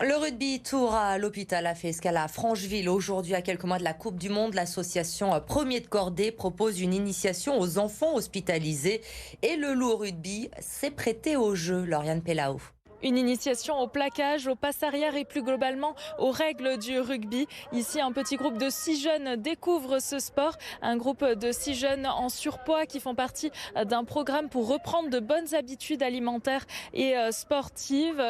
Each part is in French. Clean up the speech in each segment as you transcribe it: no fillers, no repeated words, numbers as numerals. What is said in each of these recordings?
Le rugby tour à l'hôpital a fait escale à Francheville. Aujourd'hui, à quelques mois de la Coupe du Monde, l'association Premier de Cordée propose une initiation aux enfants hospitalisés. Et le loup au rugby s'est prêté au jeu, Lauriane Pellao. Une initiation au plaquage, au passe arrière et plus globalement aux règles du rugby. Ici, un petit groupe de 6 jeunes découvre ce sport. Un groupe de 6 jeunes en surpoids qui font partie d'un programme pour reprendre de bonnes habitudes alimentaires et sportives.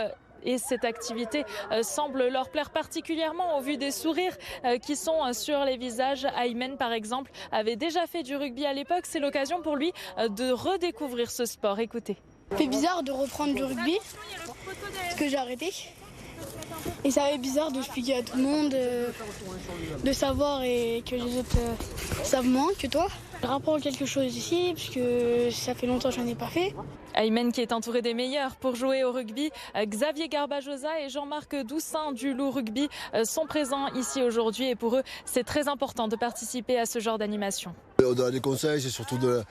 Et cette activité semble leur plaire particulièrement au vu des sourires qui sont sur les visages. Aymen, par exemple, avait déjà fait du rugby à l'époque. C'est l'occasion pour lui de redécouvrir ce sport. Écoutez. Ça fait bizarre de reprendre du rugby, parce que j'ai arrêté. Et ça fait bizarre de expliquer à tout le monde, de savoir et que les autres savent moins que toi. Je rapprends quelque chose ici, parce que ça fait longtemps que je n'en ai pas fait. Aymen qui est entouré des meilleurs pour jouer au rugby. Xavier Garbajosa et Jean-Marc Doussin du Loup Rugby sont présents ici aujourd'hui et pour eux, c'est très important de participer à ce genre d'animation. Au-delà des conseils, c'est surtout de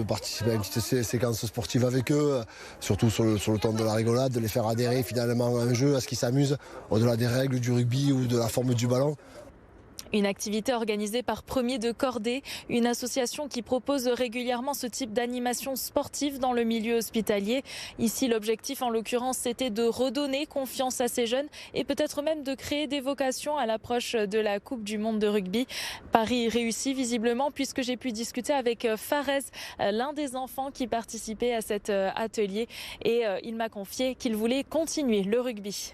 participer à une petite séquence sportive avec eux, surtout sur le temps de la rigolade, de les faire adhérer finalement à un jeu, à ce qu'ils s'amusent, au-delà des règles du rugby ou de la forme du ballon. Une activité organisée par Premier de Cordée, une association qui propose régulièrement ce type d'animation sportive dans le milieu hospitalier. Ici, l'objectif en l'occurrence, c'était de redonner confiance à ces jeunes et peut-être même de créer des vocations à l'approche de la Coupe du Monde de rugby. Pari réussi visiblement puisque j'ai pu discuter avec Fares, l'un des enfants qui participait à cet atelier et il m'a confié qu'il voulait continuer le rugby.